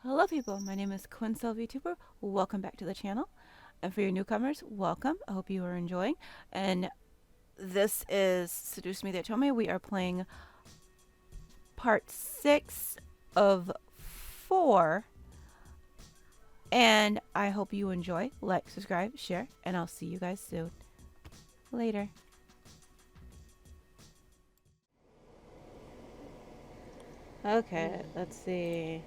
Hello people, my name is Quincel Vtuber. Welcome back to the channel. And for your newcomers, welcome. I hope you are enjoying. And this is Seduce Me the Otome-A. We are playing part 6 of 4. And I hope you enjoy. Like, subscribe, share, and I'll see you guys soon. Later. Okay, let's see.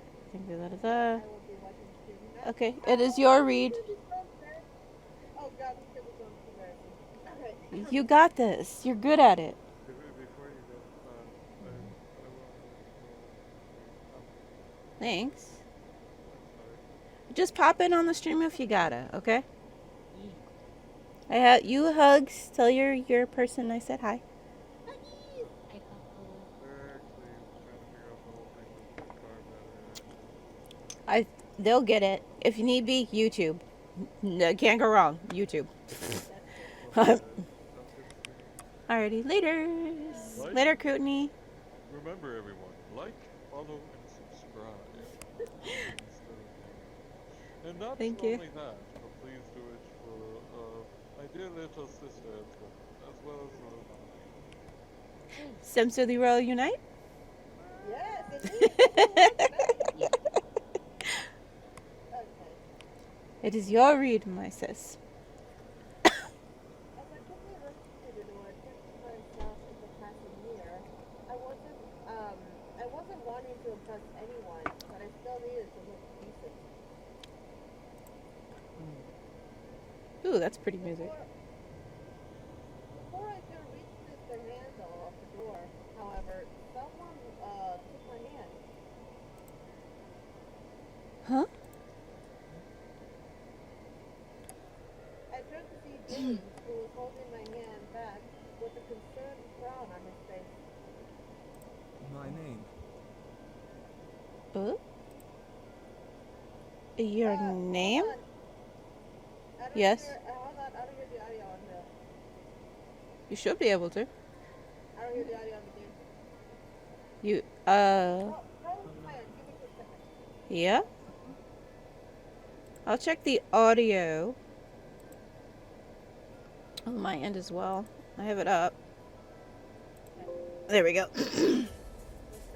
Okay, it is your read. You got this. You're good at it. Before you go, I want Thanks. sorry. Just pop in on the stream if you gotta, okay? I have you hugs. Tell your person I said hi. They're actually trying to figure out the whole thing with the car battery. They'll get it. If you need be, YouTube. No, can't go wrong. YouTube. Sounds good to me. Alrighty, later. Like, Later, Courtney. remember everyone, like, follow, and subscribe. Instead of and not Thank you. only that, but please do it for my dear little sister as well as little mommy. Sims to the Royal Unite. Yes, it is. Okay. It is your read, my sis. As I quickly listened to the door, thinking to myself in the passing mirror, I wasn't wanting to impress anyone, but I still needed to look decent. Ooh, that's pretty music. Before I could reach the handle of the door, however, someone took my hand. Huh? I turned to see James, who was holding my hand back with a concerned frown on his face. My name. Ooh. Your name? Hold on. Yes. Hold on, I don't hear the audio on the. You should be able to. I don't hear the audio on the game. You, Probably plan. Give me a second. yeah. I'll check the audio on my end as well. I have it up. There we go. Let's try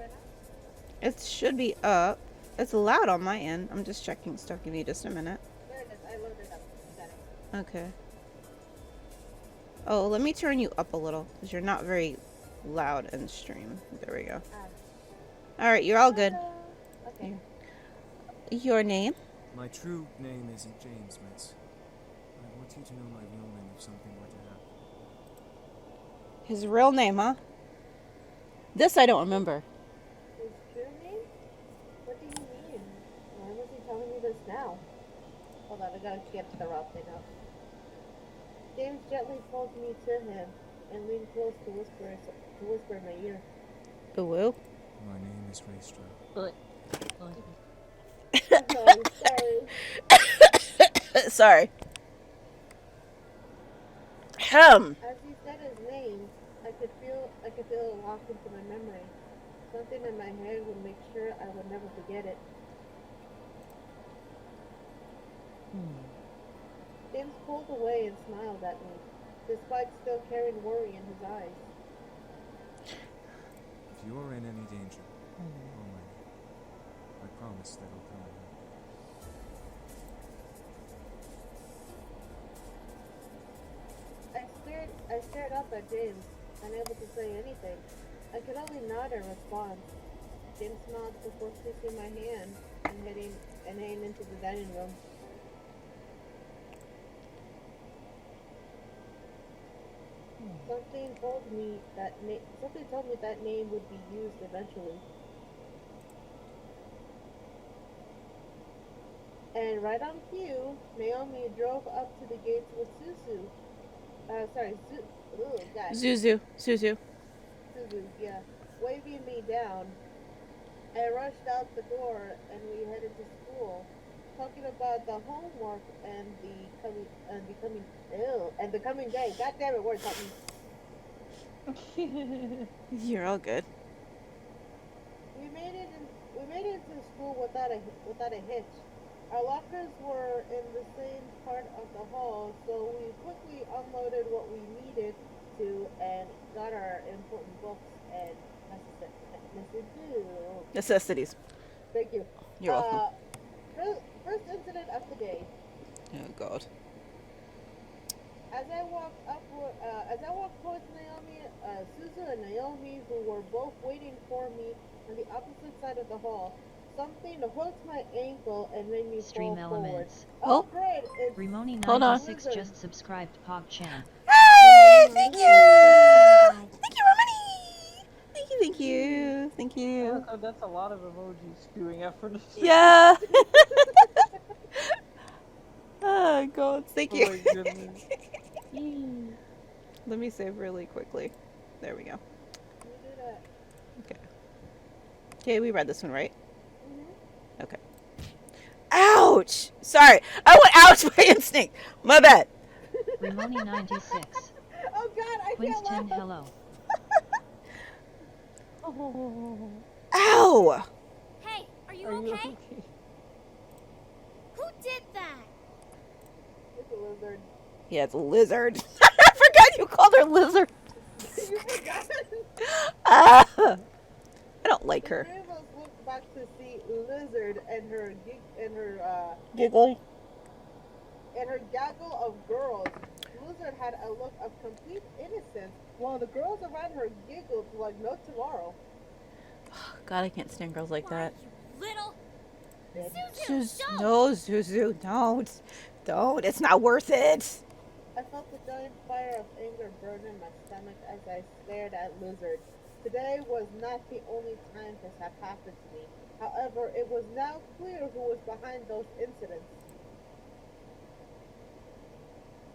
now. It should be up. It's loud on my end. I'm just checking stuff. Give me just a minute. There it is. I loaded it up. Got it. Okay. Oh, let me turn you up a little because you're not very loud in stream. There we go. All right, you're all good. Okay. Your name? My true name isn't James, miss. I want you to know my real name if something were to happen. His real name, huh? This I don't remember. His true name? What do you mean? Why was he telling me this now? Hold on, I gotta get the route thing up. James gently pulled me to him and leaned close to whisper in my ear. Ooh. My name is Raystra. Sorry. Sorry. As he said his name, I could feel it walk into my memory. Something in my head would make sure I would never forget it. James pulled away and smiled at me, despite still carrying worry in his eyes. If you are in any danger, call my name. I promise that I'll come and help. I stared up at James, unable to say anything. I could only nod in response. James smiled before kissing my hand and heading into the dining room. Something told me that name would be used eventually. And right on cue, Naomi drove up to the gates with Suzu. Zuzu. Suzu, yeah, waving me down. I rushed out the door and we headed to school, talking about the homework and the coming day. God damn it, words help me. You're all good. We made it into school without a hitch. Our lockers were in the same part of the hall, so we quickly unloaded what we needed to and got our important books and Necessities. Thank you. You're welcome. First incident of the day. Oh God. As I walked towards Naomi, Suzu and Naomi, who were both waiting for me on the opposite side of the hall, something hooked my ankle and made me Stream fall forward. elements. Oh, great! It's Hold on. Remoni96 just subscribed PogChamp. Hey! Thank you! Thank you, Romani! Thank you, thank you. Thank you. That's a lot of emojis doing effort. Yeah! Oh God, thank Oh you. my goodness. Let me save really quickly. There we go. You do that. Okay. Okay, we read this one, right? Mhm. Okay. Ouch! Sorry, I went ouch by instinct. My bad. Remoni96. Oh God, I can't Quince10 laugh. hello. Ow! Hey, are you Are you okay? okay? Who did that? It's a lizard. Yeah, it's a lizard. I forgot you called her lizard. You forgot. I don't like The her. three of us looked back to see Lizard and her Giggly. gaggle of girls. Lizard had a look of complete innocence, while the girls around her giggled like no tomorrow. God, I can't stand girls like Why, that. you little... Suzu, don't! No, Zuzu, don't. Don't. It's not worth it. I felt the giant fire of anger burn in my stomach as I stared at Lizard. Today was not the only time this had happened to me. However, it was now clear who was behind those incidents.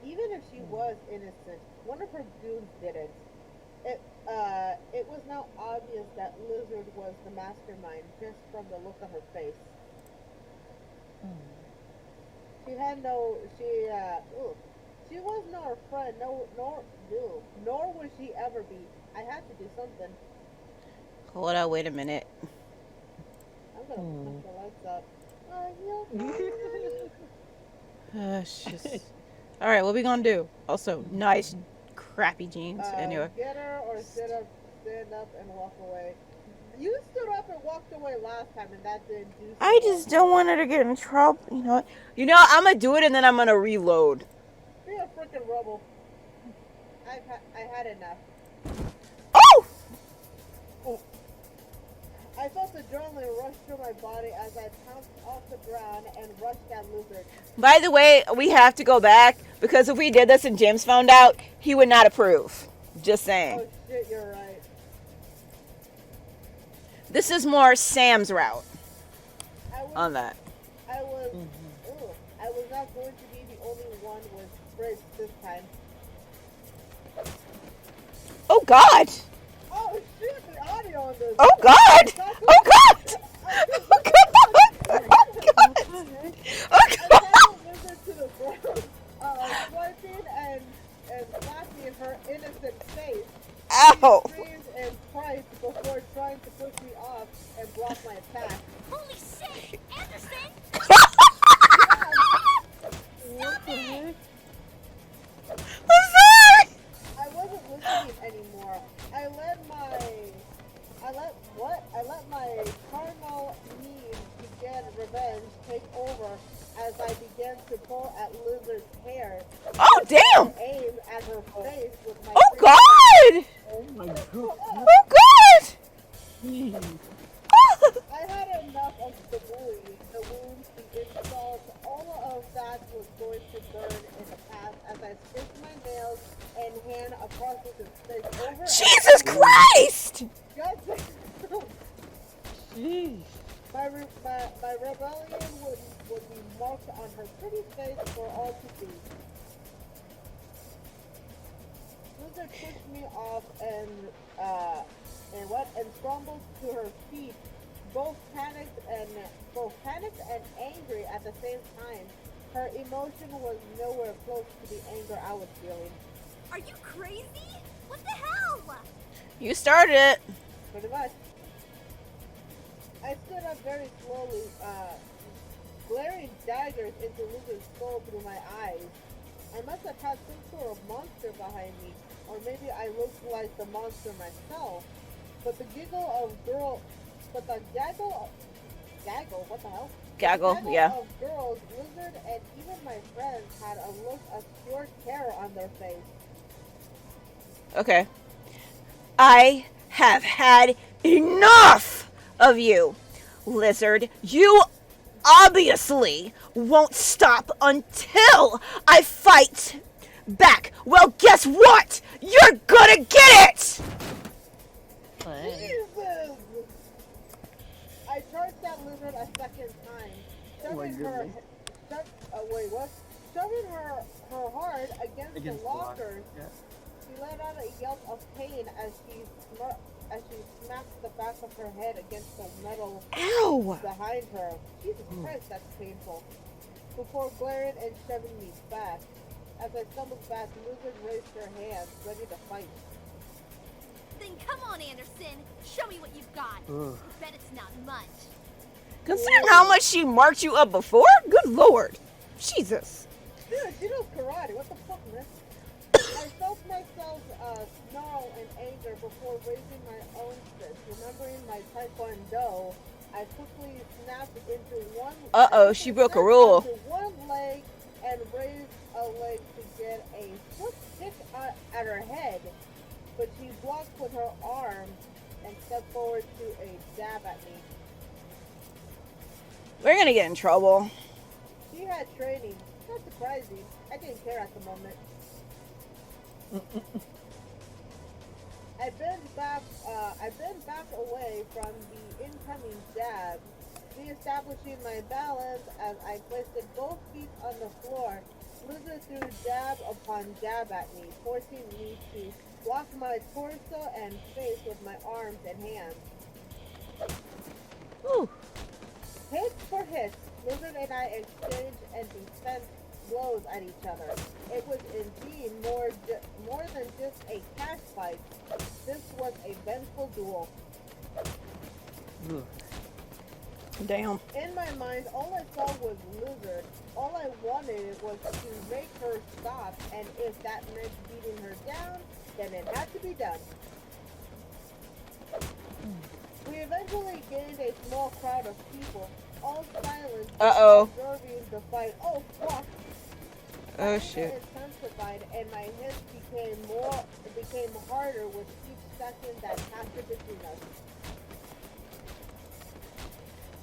Even if she was innocent, one of her goons didn't. It was now obvious that Lizard was the mastermind just from the look on her face. She was not her friend, nor would she ever be. I had to do something. Hold on, wait a minute. I'm gonna put the lights up. You Just... All right, what we gonna do? Also, nice, crappy jeans. Anyway, get her or stand up and walk away. You stood up and walked away last time, and that didn't do. I just don't want her to get in trouble. You know what? I'm gonna do it and then I'm gonna reload. Be a freaking rebel. I had enough. Oh! I felt adrenaline rush through my body as I pounced off the ground and rushed at Lizard. By the way, we have to go back because if we did this and James found out, he would not approve. Just saying. Oh shit, you're right. This is more Sam's route on that. I was not going to be the only one with fridge this time. Oh God! Oh shit, the audio on this. Oh God! Oh God! Oh God! Oh God! Oh I God! tackled Lizard to the ground, swiping and slapping her innocent face. Ow! She screamed and cried before trying to push me off and block my attack. Holy shit! Anderson! What the heck? I'm sorry! I wasn't listening anymore. I let my carnal need to get revenge take over as I began to pull at Lizard's hair. Oh damn! Aim at her face with my Oh free God! Oh my god. Oh God! I had enough of the bullying, the wounds, the insults, all of that was going to burn in the past as I scraped my nails and hand across his face over Jesus Christ! God, Jeez. my rebellion would be marked on her pretty face for all to see. Lizard pushed me off and stumbled to her feet, both panicked and angry at the same time. Her emotion was nowhere close to the anger I was feeling. Are you crazy? What the hell? You started it. Pretty much. I stood up very slowly, glaring daggers into Lizard's skull through my eyes. I must have had some sort of monster behind me, or maybe I looked like the monster myself. But the gaggle, what the hell? Gaggle, Gaggle yeah. of girls, Lizard, and even my friends had a look of pure terror on their face. Okay. I have had enough of you, Lizard. You obviously won't stop until I fight back. Well, guess what? You're gonna get it! Jesus! I charged that Lizard a second time, shoving her hard against the lockers. Yeah. She let out a yelp of pain as she smacked the back of her head against the metal Ow! behind her. Jesus Christ, that's painful. Before glaring and shoving me back. As I stumbled back, Lizard raised her hands, ready to fight. Then come on, Anderson. Show me what you've got. Bet it's not much. Considering how much she marked you up before, good lord. Jesus. Dude, she knows karate. What the fuck, man? I felt myself snarl in anger before raising my own fist. Remembering my taekwondo, I quickly snapped into one. Uh-oh, she broke a rule. Into one leg and raised a leg to get a swift kick at her head, but she blocked with her arm and stepped forward to a jab at me. We're gonna get in trouble. She had training. Not surprising. I didn't care at the moment. I bent back away from the incoming jab, reestablishing my balance as I placed both feet on the floor. Lizard threw jab upon jab at me, forcing me to block my torso and face with my arms and hands. Ooh. Hit for hit, Lizard and I exchanged and sent blows at each other. It was indeed more than just a cash fight. This was a vengeful duel. Damn. In my mind, all I saw was Lizard. All I wanted was to make her stop, and if that meant beating her down, then it had to be done. We eventually gained a small crowd of people, all silent, observing the fight. Oh fuck! Oh My shit. anger intensified, and my hits became harder with each second that passed between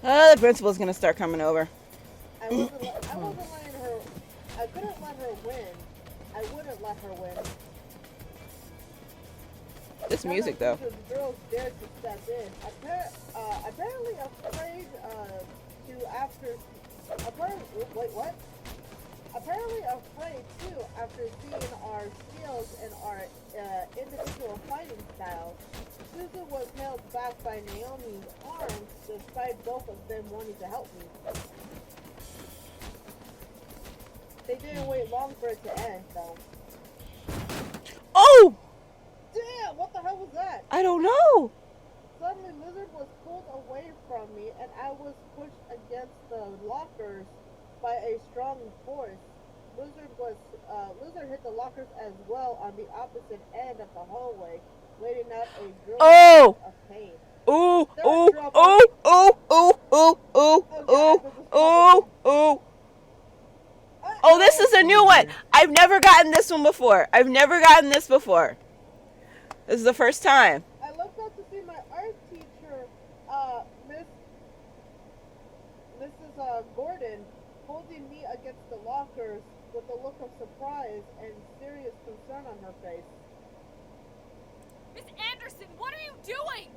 us. The principal's gonna start coming over. I wasn't letting her. I couldn't let her win. I wouldn't let her win. This music, though. The girls dared to step in. Apparently afraid wait, what? Apparently afraid too after seeing our skills and our individual fighting styles. Susan was held back by Naomi's arms, despite both of them wanting to help me. They didn't wait long for it to end, though. Oh! Damn, what the hell was that? I don't know. Suddenly, Lizard was pulled away from me, and I was pushed against the lockers by a strong force. Lizard hit the lockers as well on the opposite end of the hallway, letting out a groan of pain. Ooh, ooh, ooh, ooh, ooh, ooh, ooh, ooh, ooh, ooh. Oh, this is a new one. I've never gotten this one before. I've never gotten this before. This is the first time. I looked up to see my art teacher, Mrs. Gordon, holding me against the lockers with a look of surprise and serious concern on her face. Miss Anderson, what are you doing?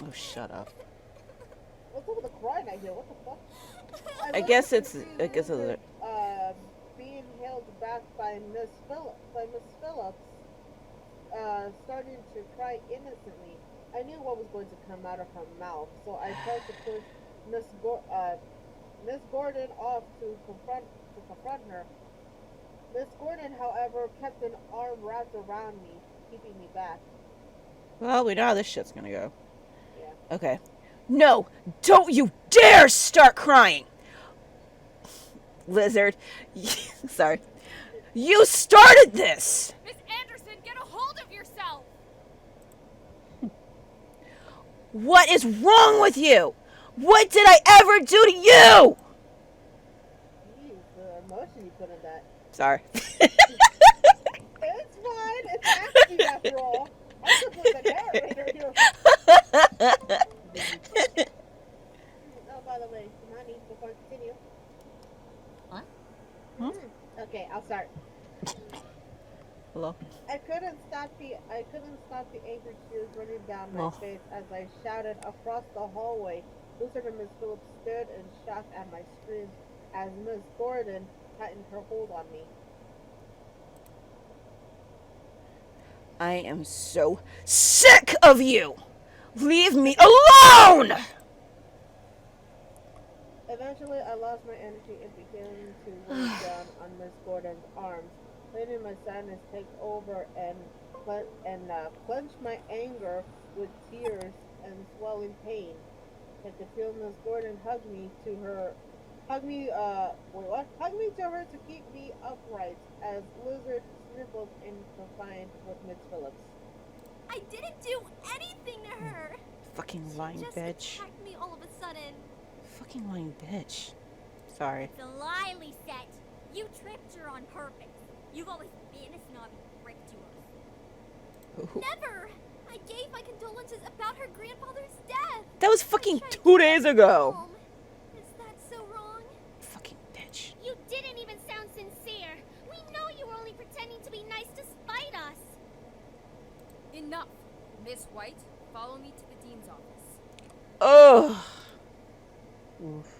Oh, shut up. What's up with the crying I hear? What the fuck? I guess it's being held back by Miss Phillips, starting to cry innocently. I knew what was going to come out of her mouth, so I tried to push Miss Gordon off to confront her. Miss Gordon, however, kept an arm wrapped around me, keeping me back. Well, we know how this shit's gonna go. Yeah. Okay. No, don't you dare start crying! Lizard. Sorry. You started this! Miss Anderson, get a hold of yourself! What is wrong with you? What did I ever do to you? Jeez, the emotion you put in that. Sorry. It's fine. It's acting after all. I'm simply the narrator here. Oh, by the way, money before I continue. What? Okay, I'll start. Hello? I couldn't stop the angry tears running down my face as I shouted across the hallway. Lizard and Miss Phillips stood in shock at my screams as Miss Gordon tightened her hold on me. I am so sick of you! Leave me alone! Eventually, I lost my energy and began to weigh down on Miss Gordon's arms, letting my sadness take over and clench my anger with tears and swelling pain. I could feel Miss Gordon hug me to her to keep me upright as Lizard sniffled and confined with Miss Phillips. I didn't do anything to her! Fucking lying Just bitch. attacked me all of a sudden. Fucking lying bitch. Sorry. It's a lie, Lisette. You tricked her on purpose. You've always been a snobby prick to us. Ooh. Never! I gave my condolences about her grandfather's death. That was fucking 2 days ago. Mom, is that so wrong? Fucking bitch. You didn't even sound sincere. We know you were only pretending to be nice to spite us. Enough. Miss White, follow me to the dean's office. Ugh. Oof.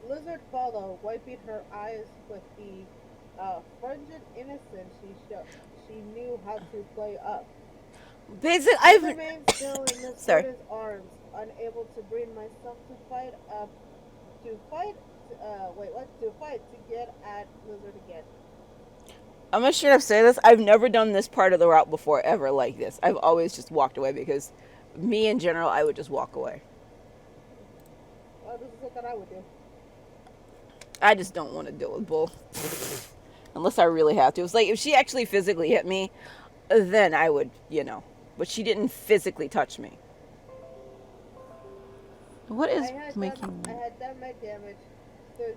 Lizard followed, wiping her eyes with the frigid innocence she knew how to play up. Basically, I I've... remained still in Miss Sorry. Gordon's arms, unable to bring myself to get at Lizard again. I'm gonna straight up say this. I've never done this part of the route before, ever like this. I've always just walked away because me in general, I would just walk away. Well, this is something I would do. I just don't want to deal with Bull. Unless I really have to. It's like, if she actually physically hit me, then I would, But she didn't physically touch me. What is I had making... done my damage. The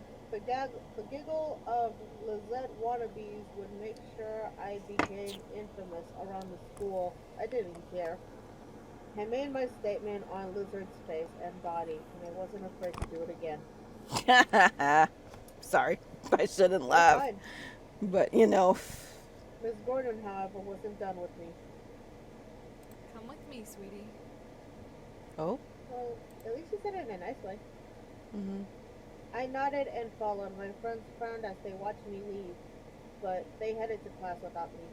giggle of Lizette wannabes would make sure I became infamous around the school. I didn't care. I made my statement on Lizard's face and body, and I wasn't afraid to do it again. Sorry. I shouldn't laugh. Fine. But, Miss Gordon, however, wasn't done with me. Come with me, sweetie. Oh? Well, at least you said it in a nice way. Mm-hmm. I nodded and followed. My friends frowned as they watched me leave, but they headed to class without me.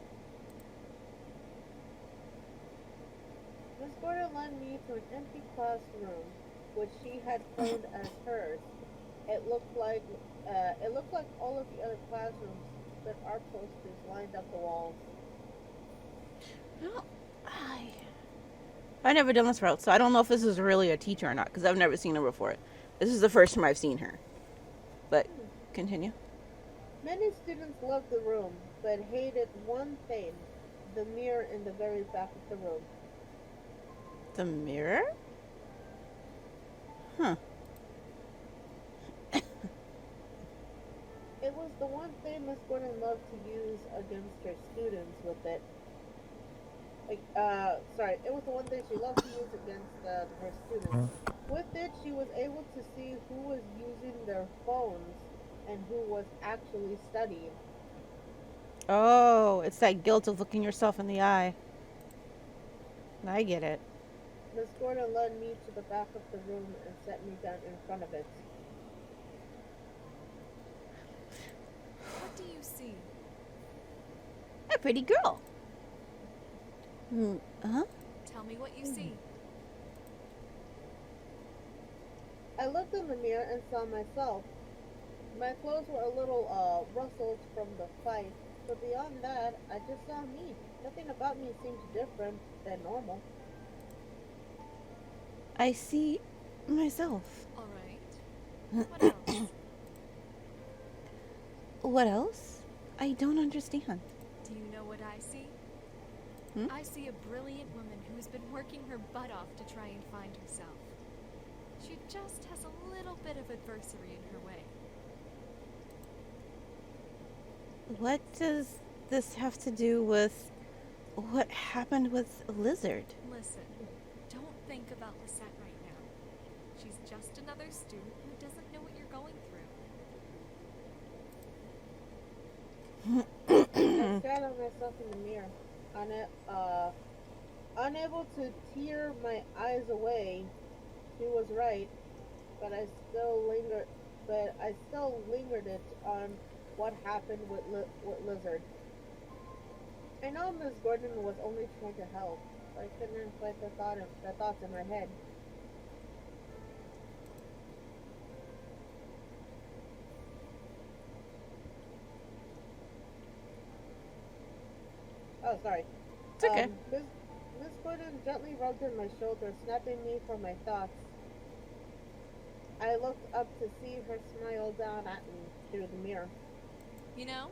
Miss Gordon led me to an empty classroom, which she had claimed as hers. It looked like all of the other classrooms, but our posters lined up the walls. Well, I've never done this route, so I don't know if this is really a teacher or not, because I've never seen her before. This is the first time I've seen her. But, continue. Many students loved the room, but hated one thing, the mirror in the very back of the room. The mirror? Huh. It was the one thing Miss Gordon loved to use against her students with it. It was the one thing she loved to use against her students. With it, she was able to see who was using their phones and who was actually studying. Oh, it's that guilt of looking yourself in the eye. I get it. Miss Gordon led me to the back of the room and set me down in front of it. What do you see? A pretty girl. Huh? Tell me what you see. I looked in the mirror and saw myself. My clothes were a little rustled from the fight, but beyond that, I just saw me. Nothing about me seemed different than normal. I see myself. Alright. What else? What else? I don't understand. Do you know what I see? Hmm? I see a brilliant woman who's been working her butt off to try and find herself. She just has a little bit of adversity in her way. What does this have to do with what happened with Lizard? Listen, don't think about Lisette right now. She's just another student who doesn't know what you're going through. I stared at myself in the mirror, unable to tear my eyes away. She was right, but I still lingered it on what happened with Lizard. I know Miss Gordon was only trying to help, but I couldn't fight the thoughts in my head. Oh, sorry. It's okay. Miss Gordon gently rubbed on my shoulder, snapping me from my thoughts. I looked up to see her smile down at me through the mirror. You know,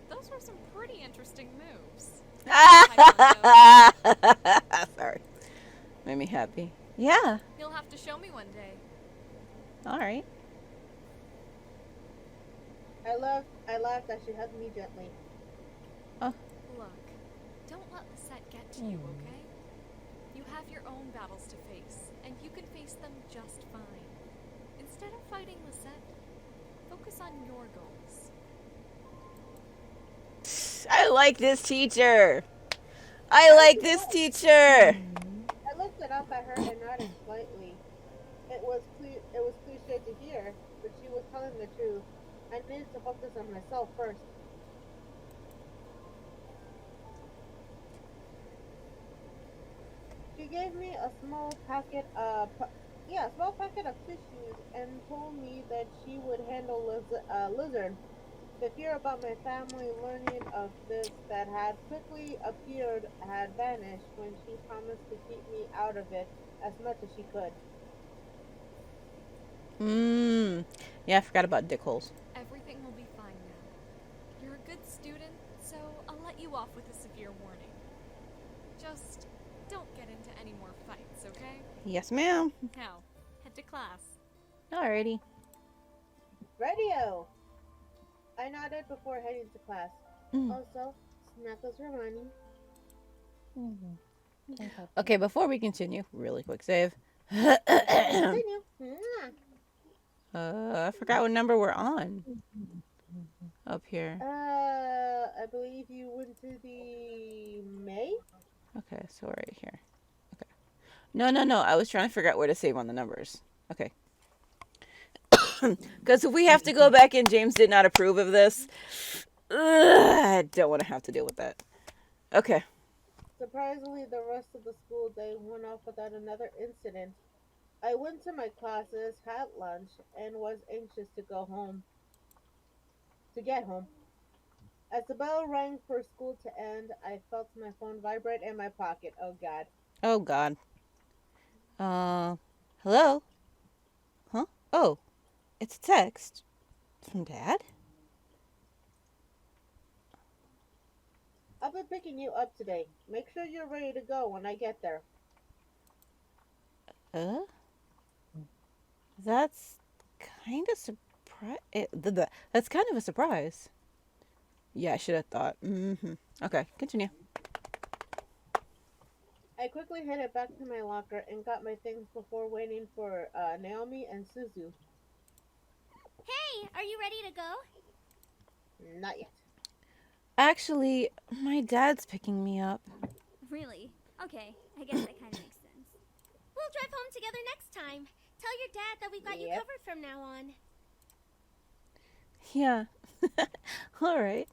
those were some pretty interesting moves. Sorry. Made me happy. Yeah. You'll have to show me one day. All right. I laughed as she hugged me gently. Oh. Look, don't let Lisette get to you, okay? You have your own battles to face, and you can face them just fine. Instead of fighting Lisette, focus on your goals. I like this teacher. I like this teacher. I looked up at her and nodded slightly. It was cliche to hear, but she was telling the truth. I needed to focus on myself first. She gave me a small packet of tissues and told me that she would handle Lizard. The fear about my family learning of this that had quickly appeared had vanished when she promised to keep me out of it as much as she could. Yeah, I forgot about dick holes. Everything will be fine now. You're a good student, so I'll let you off with a severe warning. Just don't get into any more fights, okay? Yes, ma'am. Now, head to class. Alrighty. Radio! I nodded before heading to class. Also, Snackles reminding. Okay, before we continue, really quick save. Continue. I forgot what number we're on. Up here. I believe you went to the May? Okay, so right here. Okay. No. I was trying to figure out where to save on the numbers. Okay. Because if we have to go back and James did not approve of this, I don't want to have to deal with that. Okay. Surprisingly, the rest of the school day went off without another incident. I went to my classes, had lunch, and was anxious to go home. To get home. As the bell rang for school to end, I felt my phone vibrate in my pocket. Oh God. Oh, God. Hello? Huh? Oh, it's a text. From Dad? I'll be picking you up today. Make sure you're ready to go when I get there. That's kind of surprise. That's kind of a surprise. Yeah, I should have thought. Okay, continue. I quickly headed back to my locker and got my things before waiting for Naomi and Suzu. Hey, are you ready to go? Not yet. Actually, my dad's picking me up. Really? Okay, I guess that kind of makes sense. We'll drive home together next time. Tell your dad that we've got you covered from now on. Yeah. All right.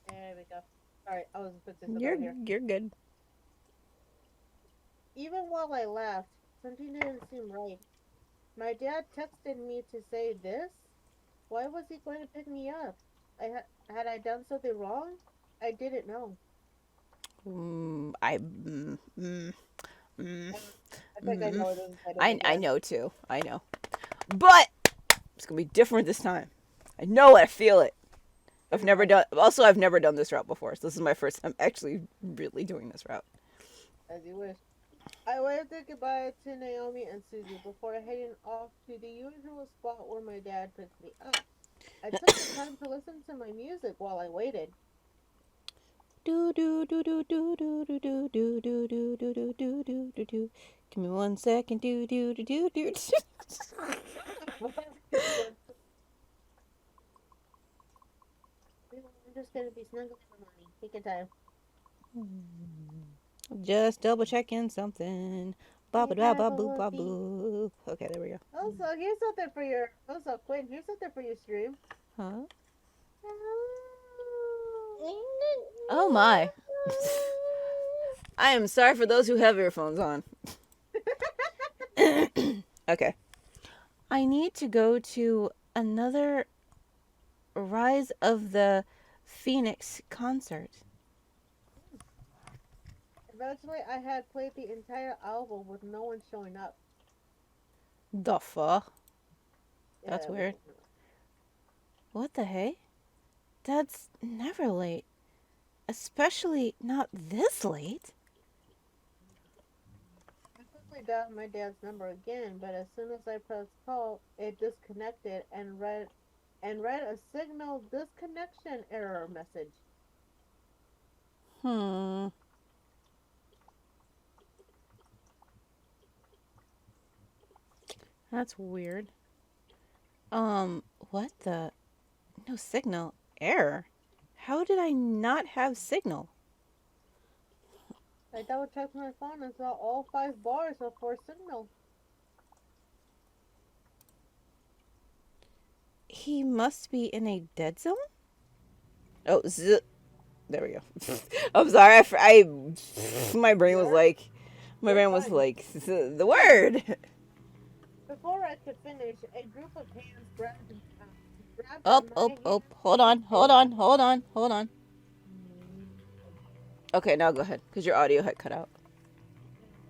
There we go. Alright, I was fixing something here. You're good. Even while I laughed, something didn't seem right. My dad texted me to say this? Why was he going to pick me up? Had I done something wrong? I didn't know. I think I know what this is. I know too. I know. But it's gonna be different this time. I know it. I feel it. I've never done this route before, so this is my first time actually really doing this route. As you wish. I waved goodbye to Naomi and Susie before heading off to the usual spot where my dad picked me up. I took the time to listen to my music while I waited. Do do do do do do do do do do do do do do do do do. Give me 1 second. Do do do do do. I'm just gonna be snuggling for money. Take your time. Just double checking something. Ba ba ba ba boo ba boo. Okay, there we go. Also, here's something for your. Also, Quinn, here's something for your stream. Huh? Oh my. I am sorry for those who have earphones on. Okay. I need to go to another Rise of the Phoenix concert. Eventually, I had played the entire album with no one showing up. The fuck? Yeah, That's weird. What the hey? That's never late. Especially not this late. I quickly dialed my dad's number again, but as soon as I pressed call, it disconnected and read a signal disconnection error message. That's weird. What the? No signal. Error? How did I not have signal? I double checked my phone and saw all 5 bars of poor signal. He must be in a dead zone? Oh, there we go. I'm sorry. My brain was like, the word. Before I could finish, a group of hands grabbed Hold on. Okay, now go ahead, because your audio had cut out.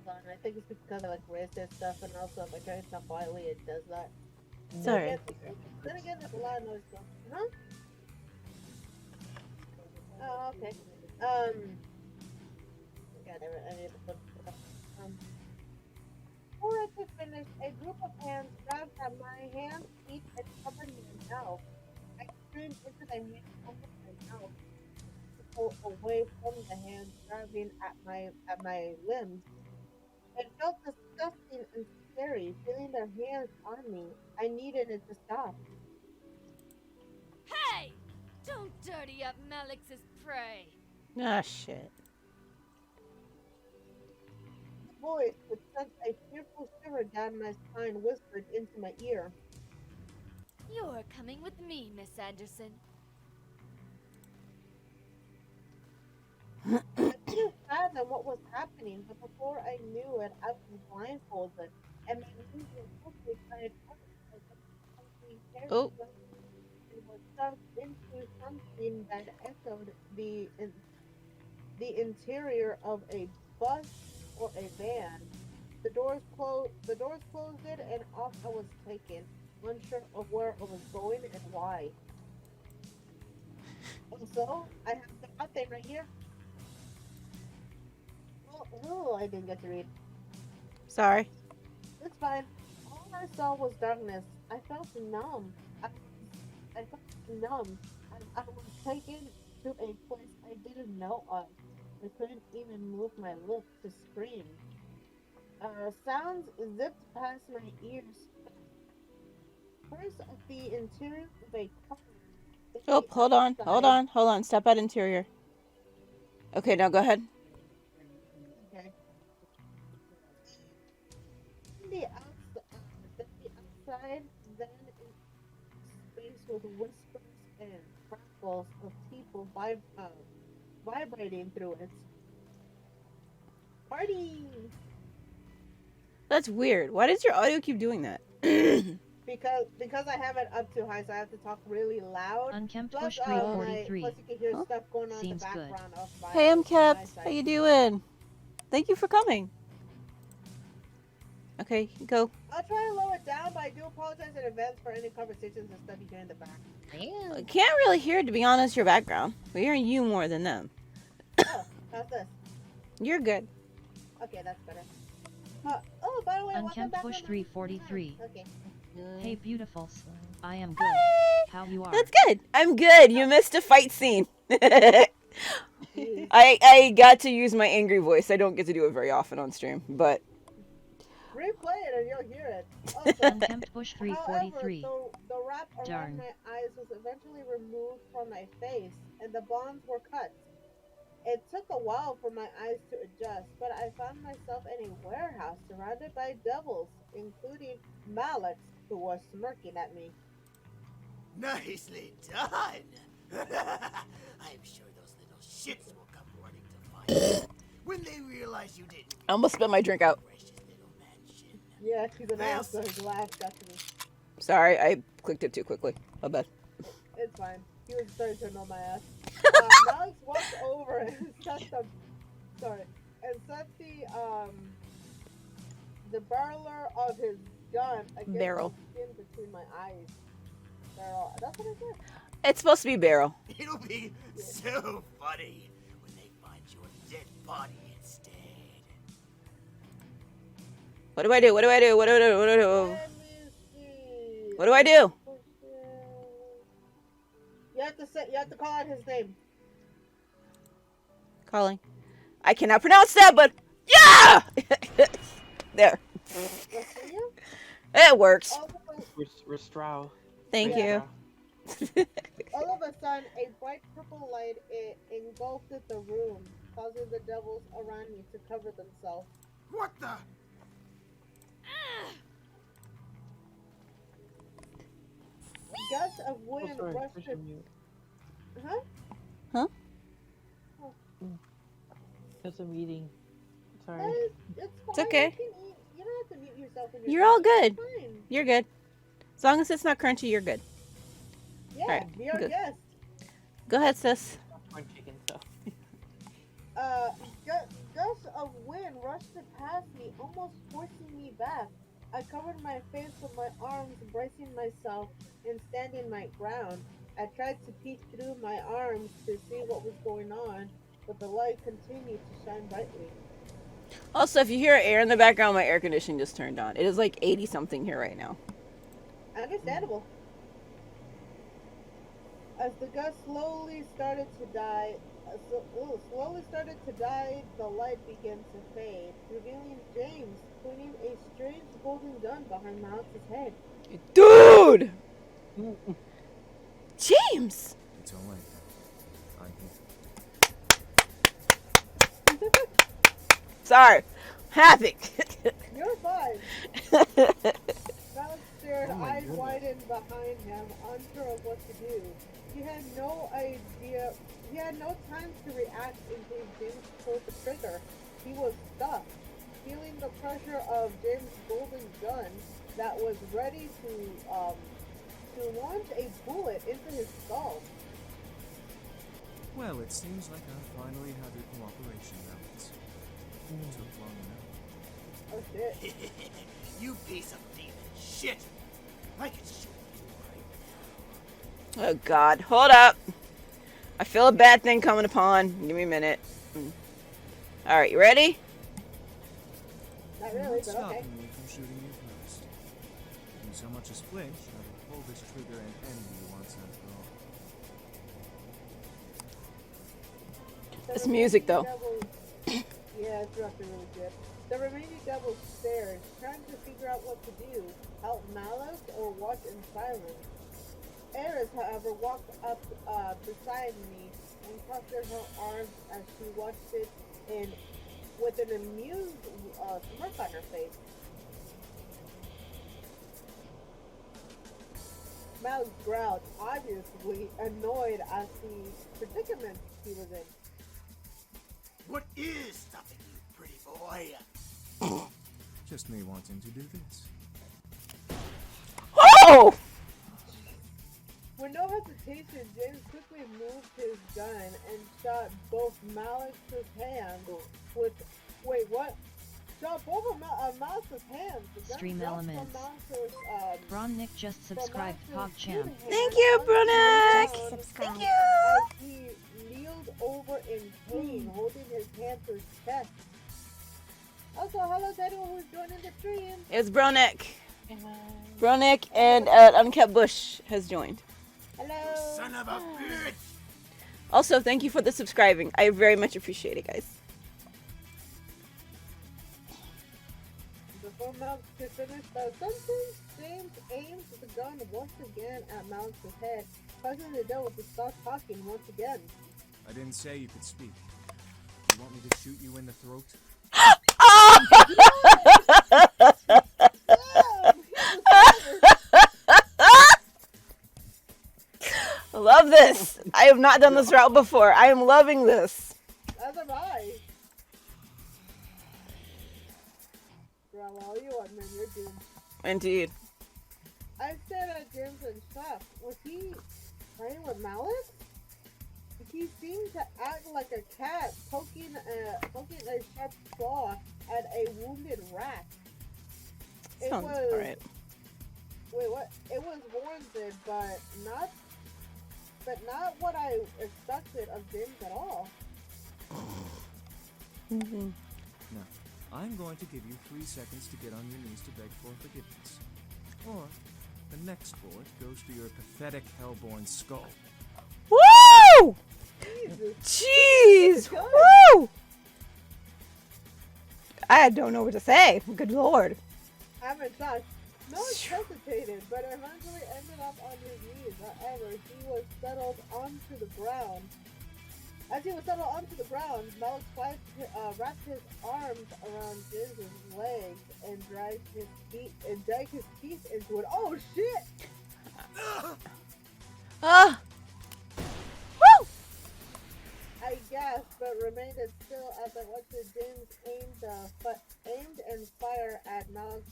Hold on, I think it's because I raised that stuff, and also if I try to talk quietly, it does that. Sorry. Then again, there's a lot of noise going. Huh? Oh, okay. God damn it, I need to put before I could finish, a group of hands grabbed at my hands, feet, and covered my mouth. I screamed into the hands over my mouth to pull away from the hands grabbing at my limbs. It felt disgusting and scary, feeling their hands on me. I needed it to stop. Hey! Don't dirty up Malix's prey! Ah, shit. The voice, which sent a fearful shiver down my spine, whispered into my ear. You're coming with me, Miss Anderson. I couldn't fathom what was happening, but before I knew it, I was blindfolded, and my knees were quickly tied up as if something and was sunk into something that echoed the interior of a bus or a van. The doors closed it, and off I was taken, unsure of where I was going and why. Also, I have the hot thing right here. Oh, I didn't get to read. Sorry. It's fine. All I saw was darkness. I felt numb. I felt numb. I was taken to a place I didn't know of. I couldn't even move my lips to scream. Sounds zipped past my ears. First, at the interior of a car. Oh, hold on. Step out interior. Okay, now go ahead. Okay. The outside, then in space with whispers and crackles of people vibrating through it. Party! That's weird. Why does your audio keep doing that? because I have it up too high, so I have to talk really loud. Unkempt Plus, push plus 343. you can hear Huh? stuff going on in the Seems good. background of my. Hey, I'm my Kept. side. How you doing? Thank you for coming. Okay, go. I'll try to lower it down, but I do apologize in advance for any conversations and stuff you hear in the back. I can't really hear, to be honest, your background. We're hearing you more than them. Oh, how's this? You're good. Okay, that's better. Oh, by the way, welcome Unkempt back push to my- 343. Okay. Hey, beautifuls. I am good. Hey! How you are? That's good. I'm good. You missed a fight scene. I got to use my angry voice. I don't get to do it very often on stream, but Replay it and you'll hear it. Oh, so, Unkempt push 343. however, the wrap around Darn. my eyes was eventually removed from my face, and the bonds were cut. It took a while for my eyes to adjust, but I found myself in a warehouse surrounded by devils, including Malix, who was smirking at me. Nicely done! I'm sure those little shits will come running to find you when they realize you didn't. I almost spit my drink out. Precious little mansion. Yeah, she's an ass, so his laugh got to me. Sorry, I clicked it too quickly. My bad. It's fine. He was starting to annoy my ass. Malix walked over and set the barreler of his gun against Barrel. the skin between my eyes. Barrel. That's what I said. It's supposed to be barrel. It'll be so funny when they find your dead body instead. What do I do? What do I do? What do I do? What do I do? Let me see. What do I do? You have to call out his name. Calling. I cannot pronounce that, but yeah! There. What's for you? It works. Restrow. Thank Yeah. you. All of a sudden, a bright purple light engulfed the room, causing the devils around me to cover themselves. What the? Gusts of wind rushed to... Huh? Huh? Oh. Because I'm eating. Sorry. It's fine. It's okay. You can eat. You don't have to mute yourself. When You're all good. It's fine. You're good. As long as it's not crunchy, you're good. Yeah, Alright, be our good. guest. Go ahead, sis. Chicken stuff. Gusts of wind rushed past me, almost forcing me back. I covered my face with my arms, bracing myself and standing my ground. I tried to peek through my arms to see what was going on, but the light continued to shine brightly. Also, if you hear air in the background, my air conditioning just turned on. It is like 80 something here right now. Understandable. As the gust slowly started to die, the light began to fade, revealing James pointing a strange golden gun behind Malix's head. Dude! James! It's alright. I'm here. Sorry. Havoc. You're fine. Malix stared, Oh my eyes goodness. widened behind him, unsure of what to do. He had no idea. He had no time to react in case James pulled the trigger. He was stuck, feeling the pressure of James' golden gun that was ready to launch a bullet into his skull. Well, it seems like I finally have your cooperation, Alex. It took long enough. Oh shit. You piece of demon shit! I can shoot you right now. Oh, God. Hold up. I feel a bad thing coming upon. Give me a minute. Alright, you ready? Not I'm really, not but stopping okay. me from shooting you first. If you so much as flinch, I will pull this trigger and end you once and for all. The This music, though. remaining yeah, it's roughly really good. The remaining devils stared, trying to figure out what to do, help Malix or watch in silence. Eris, however, walked up beside me and clustered her arms as she watched it with an amused smirk on her face. Malix growled, obviously annoyed at the predicament he was in. What is stopping you, pretty boy? Just me wanting to do this. no hesitation, James quickly moved his gun and shot both Malix's hands with. Wait, what? Shot both of Malix's hands. The gun Stream dropped elements. From Malix's, Bronnick just subscribed to PogChamp. Thank you, Brunek. Thank you. As he kneeled over in pain, holding his hand to his chest. Also, hello to anyone who's joining the stream. It's Bronek. Bronek and Unkept Bush has joined. Hello. Son of a bitch! Also, thank you for the subscribing. I very much appreciate it, guys. Before Malix could finish the sentence, James aimed the gun once again at Malix's head, causing the devil to stop talking once again. I didn't say you could speak. You want me to shoot you in the throat? I love this. I have not done this route before. I am loving this. As am I. Well, all you want, man, you're doomed. Indeed. I stared at James in shock. Was he playing with Malix? He seemed to act like a cat poking a sharp claw at a wounded rat. Sounds alright. Wait, what? It was warranted, but not what I expected of James at all. Mm-hmm. Now, I'm going to give you 3 seconds to get on your knees to beg for forgiveness. Or, the next bullet goes to your pathetic hellborn skull. Woo! Jeez! Woo! I don't know what to say. Good lord. I'm in shock. Malix hesitated, but eventually ended up on his knees. However, he was settled onto the ground. As he was settled onto the ground, Malix wrapped his arms around James's legs and dragged his teeth into it. Oh shit! Woo! I gasped, but remained still as I watched James aimed and fire at Malix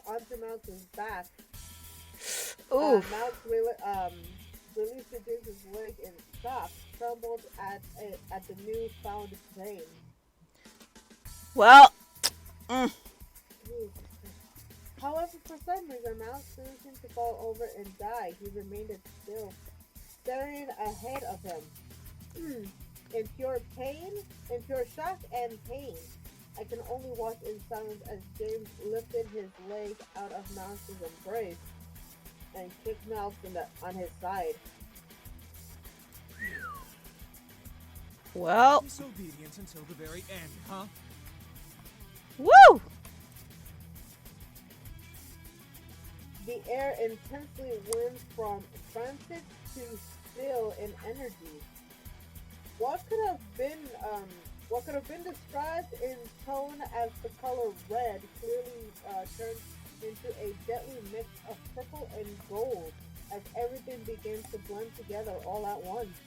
onto Malix's back. Oof. Malix released James's leg in shock, trembled at the newfound pain. Well. However, for some reason, Malix didn't seem to fall over and die. He remained still, staring ahead of him. In pure shock and pain. I can only watch in silence as James lifted his leg out of Malix's embrace and kicked Malix on his side. Well. Disobedience until the very end, huh? Woo! The air intensely went from frantic to still in energy. What could have been described in tone as the color red clearly turned into a deadly mix of purple and gold as everything began to blend together all at once.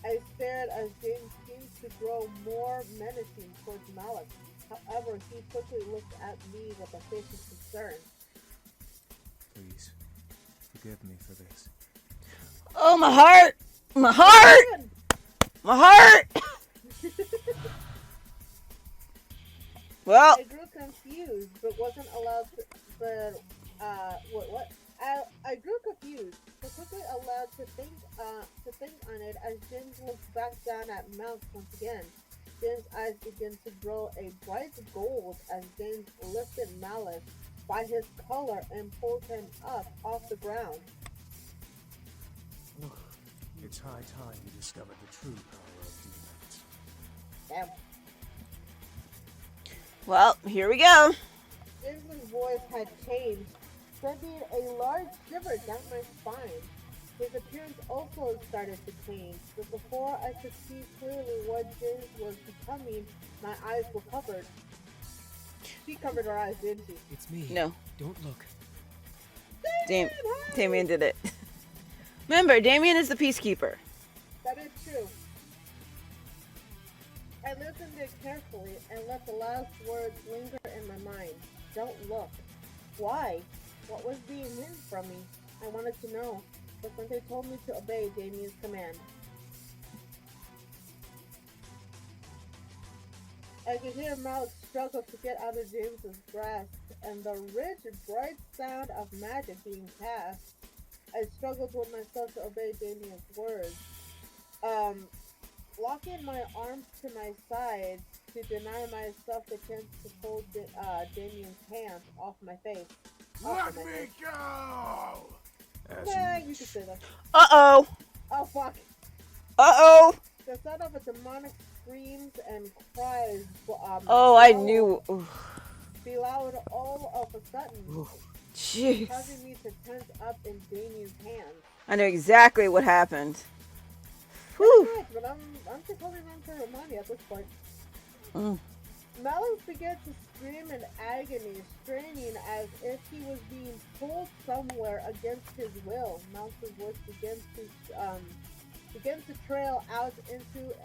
I stared as James seemed to grow more menacing towards Malix. However, he quickly looked at me with a face of concern. Please, forgive me for this. Oh, my heart! My heart! My heart! Well. I grew confused, but wasn't allowed to. I grew confused, but quickly allowed to think on it as James looked back down at Malix once again. James' eyes began to grow a bright gold as James lifted Malix by his collar and pulled him up off the ground. It's high time you discovered the true power of demons. Damn. Well, here we go. James's voice had changed, sending a large shiver down my spine. His appearance also started to change, but before I could see clearly what James was becoming, my eyes were covered. She covered her eyes, didn't she? It's me. No. Don't look. Damien did it. Remember, Damien is the peacekeeper. That is true. I listened to it carefully and let the last words linger in my mind. Don't look. Why? What was being hidden from me? I wanted to know, but Sensei told me to obey Damien's command. I could hear Malik struggle to get out of James's grasp, and the rich, bright sound of magic being cast. I struggled with myself to obey Damien's words. Locking my arms to my sides to deny myself the chance to pull Damien's hands off my face. Let me go! Yeah, you could say that. Uh-oh. Oh, fuck. Uh-oh. The sound of a demonic screams and cries. Oh, I knew. Be loud all of a sudden. Jeez. Causing me to tense up in Damien's hands. I know exactly what happened. Whew. Much, but I'm just holding on to Romani at this point. Mm. Malus began to scream in agony, straining as if he was being pulled somewhere against his will. Mouse's voice begins to trail out into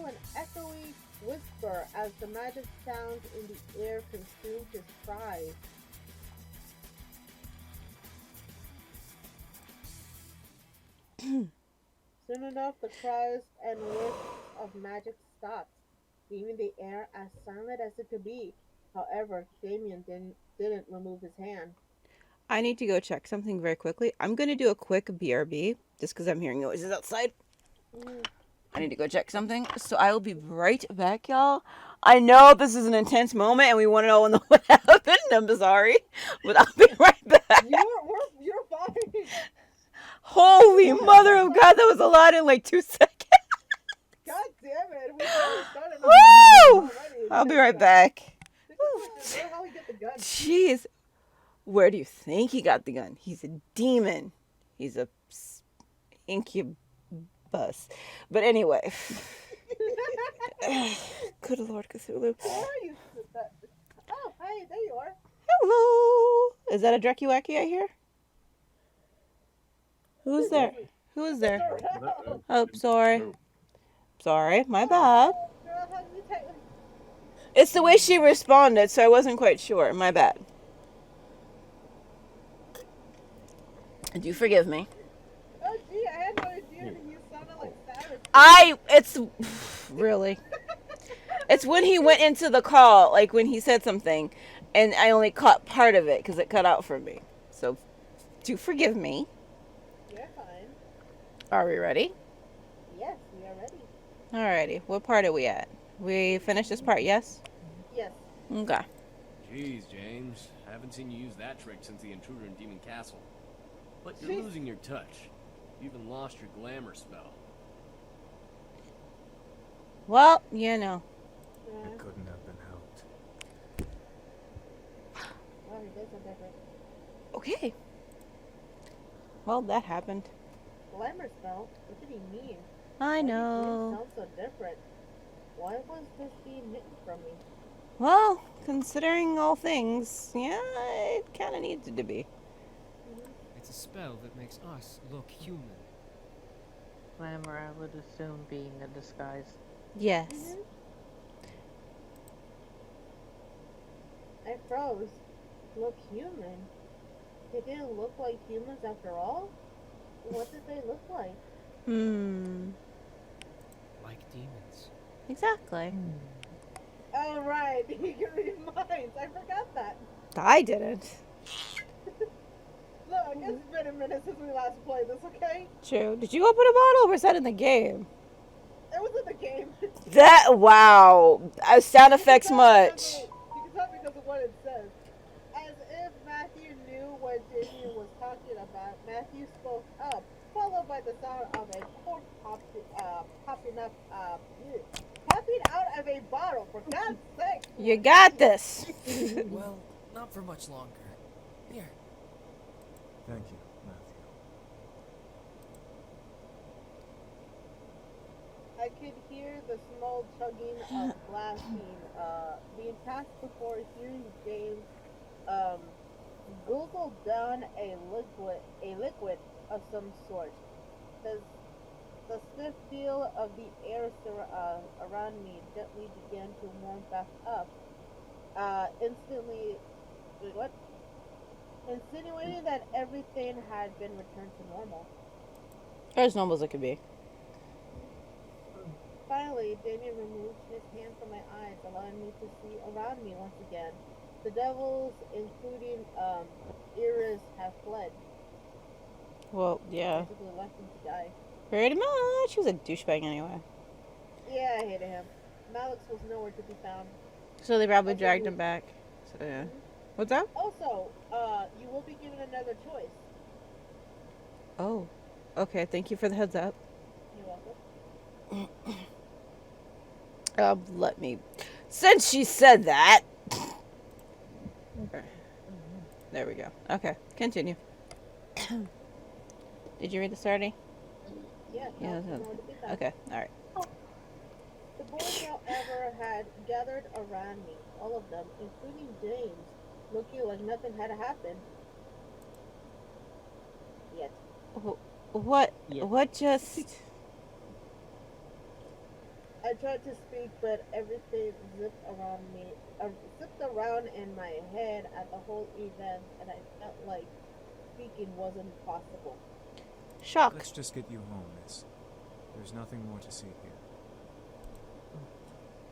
an echoey whisper as the magic sounds in the air consumed his cries. Soon enough, the cries and wisps of magic stopped, leaving the air as silent as it could be. However, Damien didn't remove his hand. I need to go check something very quickly. I'm going to do a quick BRB, just because I'm hearing noises outside. I need to go check something, so I will be right back, y'all. I know this is an intense moment, and we want to know what happened. I'm sorry, but I'll be right back. You're fine. Holy mother of God, that was a lot in like 2 seconds. God damn it. We already started. Woo! I'll be right back. How he get the gun? Jeez. Where do you think he got the gun? He's a demon. He's a incubus. But anyway. Good Lord Cthulhu. Where are you? Oh, hey, there you are. Hello. Is that a Drekiwaki I hear? Who's there? Who is there? Oh, sorry. Sorry, my bad. It's the way she responded, so I wasn't quite sure. My bad. Do forgive me. Oh, gee, I had no idea that you sounded like savage. It's really. It's when he went into the call, like when he said something, and I only caught part of it because it cut out for me. So, do forgive me. You're fine. Are we ready? Yes, we are ready. Alrighty. What part are we at? We finished this part, yes? Yes. Okay. Jeez, James. Haven't seen you use that trick since the intruder in Demon Castle. But you're losing your touch. You even lost your glamour spell. Well, you know. It couldn't have been helped. Well, he does have that right. Okay. Well, that happened. Glamour spell? What did he mean? I know. Why did sound so different? Why was this being hidden from me? Well, considering all things, yeah, it kind of needed to be. It's a spell that makes us look human. Glamour, I would assume, being a disguise. Yes. I froze. Look human. They didn't look like humans after all? What did they look like? Like demons. Exactly. Oh, right. You can read minds. I forgot that. I didn't. Look, it's been a minute since we last played this, okay? True. Did you open a bottle or was that in the game? It was in the game. Wow. Sound effects much. You can tell because of what it says. As if Matthew knew what Damien was talking about, Matthew spoke up, followed by the sound of a cork popping out of a bottle, for God's sake. You got this. Well, not for much longer. Here. Thank you, Matthew. I could hear the small chugging of glass being passed before hearing James gurgle down a liquid of some sort. The stiff feel of the air around me gently began to warm back up. Instantly, wait, what? insinuating that everything had been returned to normal. As normal as it could be. Finally, Damien removed his hand from my eyes, allowing me to see around me once again. The devils, including Iris, have fled. Well, yeah. Basically left him to die. Pretty much. He was a douchebag anyway. Yeah, I hated him. Malix was nowhere to be found. So they probably dragged him back. So, yeah. Mm-hmm. What's that? Also, you will be given another choice. Oh. Okay, thank you for the heads up. You're welcome. Let me... Since she said that... Okay. There we go. Okay, continue. Did you read this already? Yeah. Yeah. Okay, alright. The boys, however, had gathered around me, all of them, including James, looking like nothing had happened. Yet. What? What just... I tried to speak, but everything zipped around in my head at the whole event, and I felt like speaking wasn't possible. Shock. Let's just get you home, miss. There's nothing more to see here.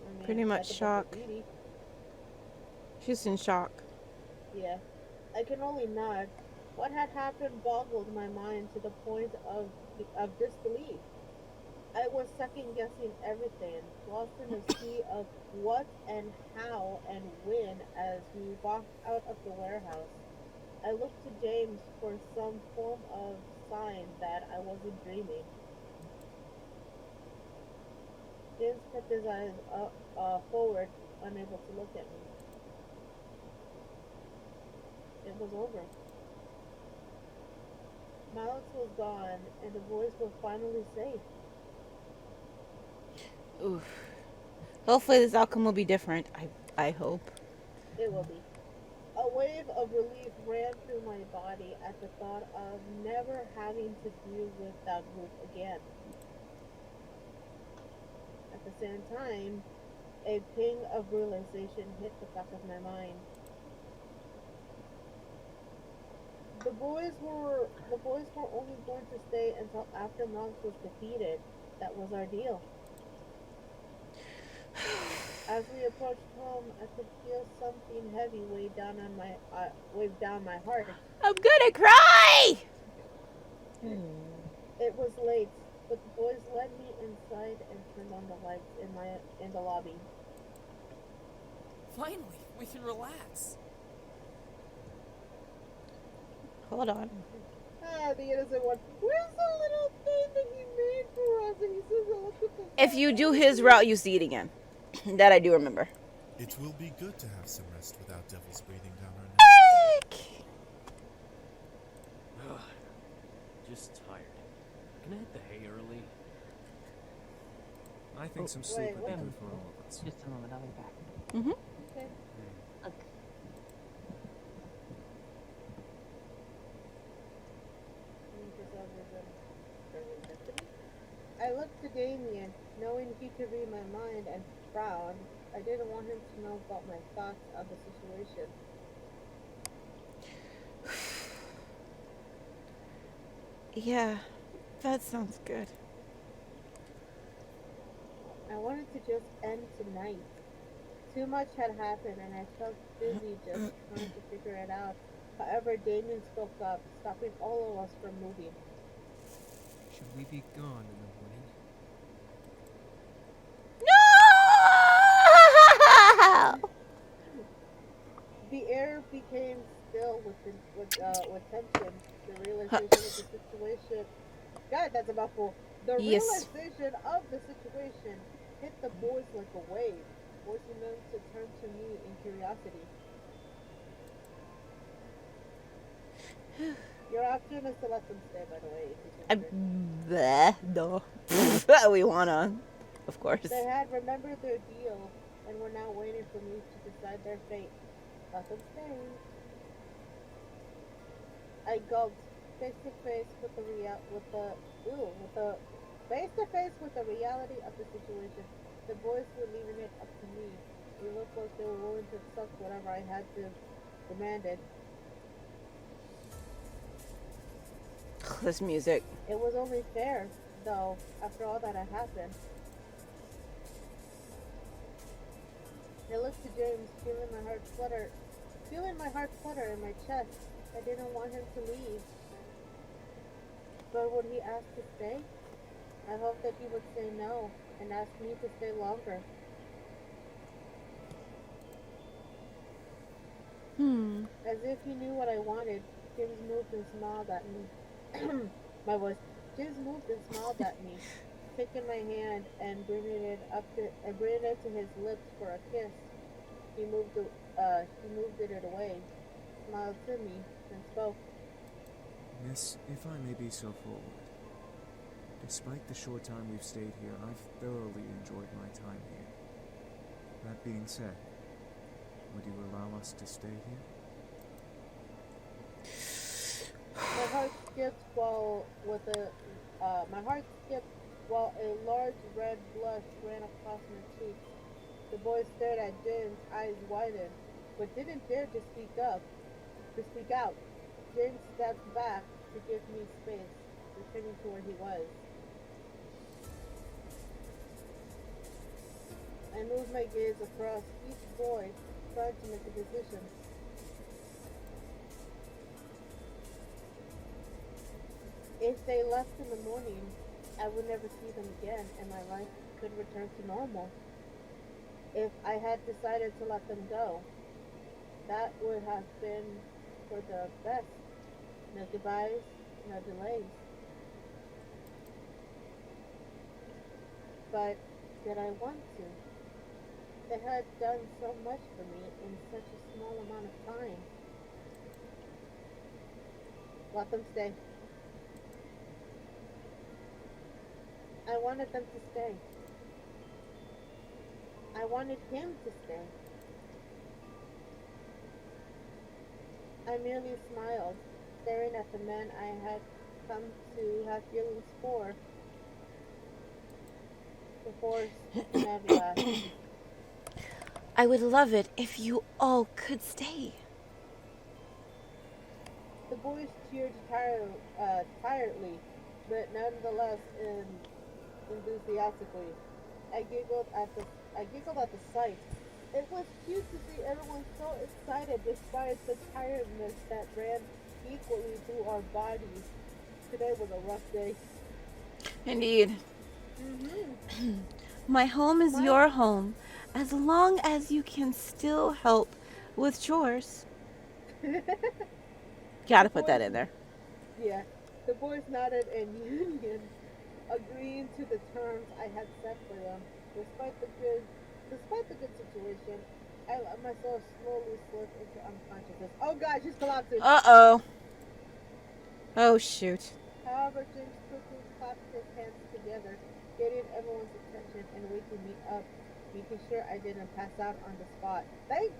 I mean, Pretty much that's shock. beauty. She's in shock. Yeah. I can only nod. What had happened boggled my mind to the point of disbelief. I was second-guessing everything, lost in a sea of what and how and when as we walked out of the warehouse. I looked to James for some form of sign that I wasn't dreaming. James kept his eyes forward, unable to look at me. It was over. Malix was gone, and the boys were finally safe. Oof. Hopefully this outcome will be different. I hope. It will be. A wave of relief ran through my body at the thought of never having to deal with that group again. At the same time, a ping of realization hit the back of my mind. The boys were only going to stay until after Monks was defeated. That was our deal. As we approached home, I could feel something heavy weigh down my heart. I'm gonna cry! It was late, but the boys led me inside and turned on the lights in the lobby. Finally, we can relax. Hold on. The innocent one. Where's the little thing that he made for us? And he says, "Look at the." If you do his route, you see it again. That I do remember. It will be good to have some rest without devils breathing down our necks. Just tired. Can I hit the hay early? I think some sleep would be good for all of us. Just a moment, I'll be back. Mm-hmm. Okay. I looked to Damien, knowing he could read my mind, and frowned. I didn't want him to know about my thoughts on the situation. Yeah, that sounds good. I wanted to just end tonight. Too much had happened, and I felt busy just trying to figure it out. However, Damien spoke up, stopping all of us from moving. Should we be gone in the morning? No! The air became still with tension. The realization of the situation. God, that's a mouthful. The realization of the situation hit the boys like a wave, forcing them to turn to me in curiosity. Your option is to let them stay, by the way. No. We wanna, of course. They had remembered their deal and were now waiting for me to decide their fate. Let them stay. I gulped, face to face with the reality of the situation. The boys were leaving it up to me. They looked like they were willing to accept whatever I had to demanded. This music. It was only fair, though, after all that had happened. I looked to James, feeling my heart flutter in my chest. I didn't want him to leave. But would he ask to stay? I hoped that he would say no and ask me to stay longer. As if he knew what I wanted, James moved and smiled at me. My voice. James moved and smiled at me, taking my hand and bringing it to his lips for a kiss. He moved it away, smiled to me, and spoke. Miss, if I may be so forward, despite the short time we've stayed here, I've thoroughly enjoyed my time here. That being said, would you allow us to stay here? My heart skipped while a large red blush ran across my cheeks. The boy stared at James, eyes widened, but didn't dare to speak out. James stepped back to give me space, returning to where he was. I moved my gaze across each boy, trying to make a decision. If they left in the morning, I would never see them again, and my life could return to normal. If I had decided to let them go, that would have been for the best. No goodbyes, no delays. But did I want to? They had done so much for me in such a small amount of time. Let them stay. I wanted them to stay. I wanted him to stay. I merely smiled, staring at the man I had come to have feelings for before speaking at last. I would love it if you all could stay. The boys cheered tiredly, but nonetheless enthusiastically. I giggled at the sight. It was cute to see everyone so excited despite the tiredness that ran equally through our bodies. Today was a rough day. Indeed. My home is your home, as long as you can still help with chores. Gotta put that in there. Yeah. The boys nodded in union, agreeing to the terms I had set for them. Despite the good situation, I let myself slowly slip into unconsciousness. Oh God, she's collapsing. Uh-oh. Oh, shoot. However, James quickly clapped his hands together, getting everyone's attention and waking me up, making sure I didn't pass out on the spot.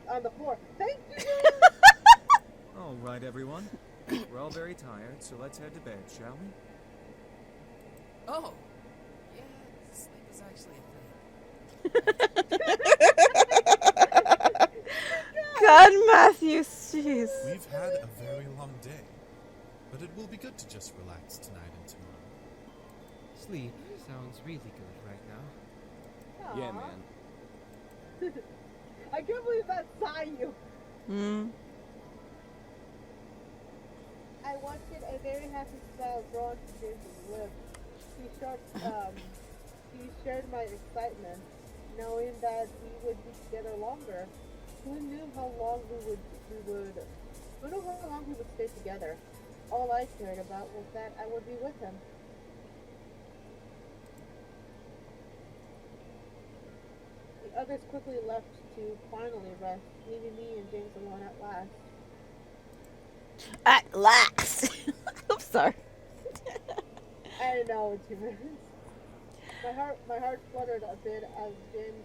On the floor. Thank you. All right, everyone. We're all very tired, so let's head to bed, shall we? Oh, yeah, sleep is actually a God, Matthew, jeez. We've had a very long day, but it will be good to just relax tonight and tomorrow. Sleep sounds really good right now. Yeah, man. I can't believe that's you. I watched a very happy smile drawn to James's lips. He shared my excitement, knowing that we would be together longer. Who knew how long we would stay together? All I cared about was that I would be with him. The others quickly left to finally rest, leaving me and James alone at last. At last. I'm sorry. I know what you meant. My heart fluttered a bit as James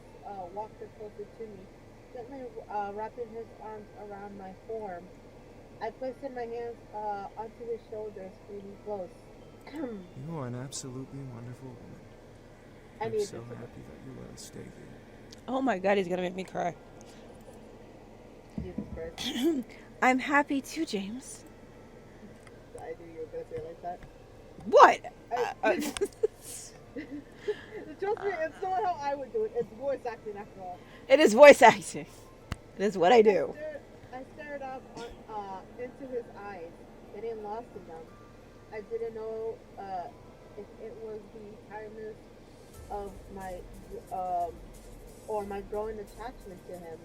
walked closer to me, gently wrapping his arms around my form. I placed my hands onto his shoulders, feeling close. You are an absolutely wonderful woman. I'm so happy that you let us stay here. Oh my God, he's gonna make me cry. Jesus Christ. I'm happy too, James. I I knew you were gonna say it like that. What? Trust me, it's not how I would do it. It's voice acting after all. It is voice acting. It is what I do. I stared up into his eyes, getting lost in them. I didn't know if it was the tiredness of my or my growing attachment to him,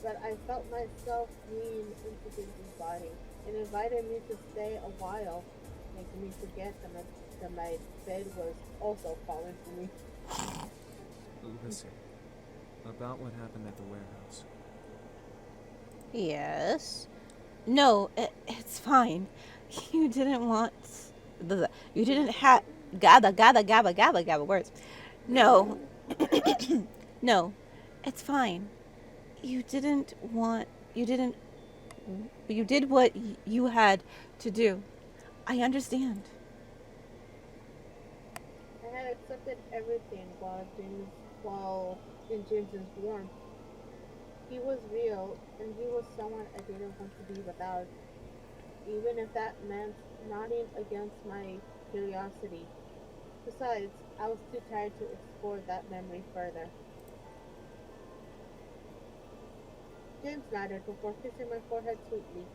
but I felt myself lean into James's body and invited me to stay a while, making me forget that my bed was also falling for me. Listen, about what happened at the warehouse. Yes. No, it's fine. You didn't want... You didn't have... Gabba words. No. No, it's fine. You didn't want... You didn't... You did what you had to do. I understand. I had accepted everything while in James's warmth. He was real, and he was someone I didn't want to be without, even if that meant nodding against my curiosity. Besides, I was too tired to explore that memory further. James nodded before kissing my forehead sweetly.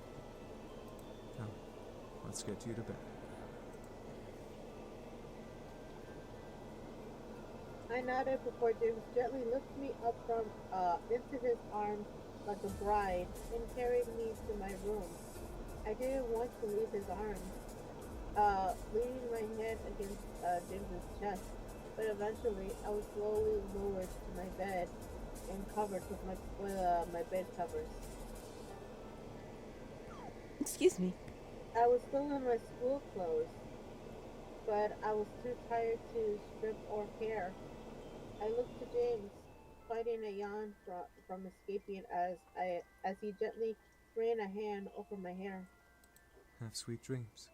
Come, let's get you to bed. I nodded before James gently lifted me up from into his arms like a bride and carried me to my room. I didn't want to leave his arms, leaning my head against James's chest, but eventually I was slowly lowered to my bed and covered with my bed covers. Excuse me. I was still in my school clothes, but I was too tired to strip or care. I looked to James, fighting a yawn from escaping as he gently ran a hand over my hair. Have sweet dreams.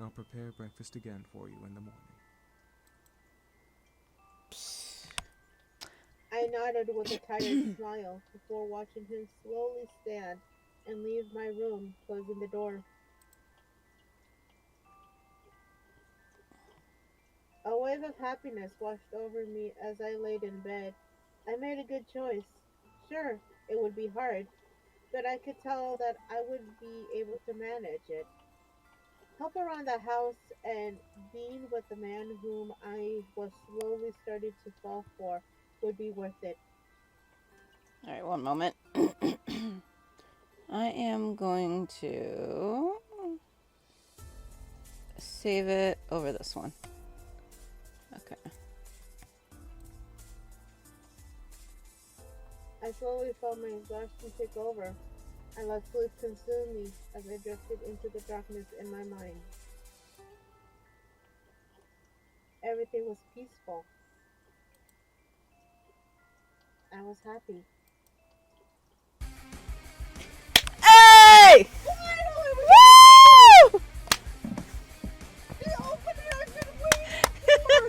I'll prepare breakfast again for you in the morning. I nodded with a tired smile before watching him slowly stand and leave my room, closing the door. A wave of happiness washed over me as I laid in bed. I made a good choice. Sure, it would be hard, but I could tell that I would be able to manage it. Help around the house and being with the man whom I was slowly starting to fall for would be worth it. All right, one moment. I am going to save it over this one. Okay. I slowly felt my exhaustion take over. I let sleep consume me as I drifted into the darkness in my mind. Everything was peaceful. I was happy. Hey! Woo! The opening I've been waiting for!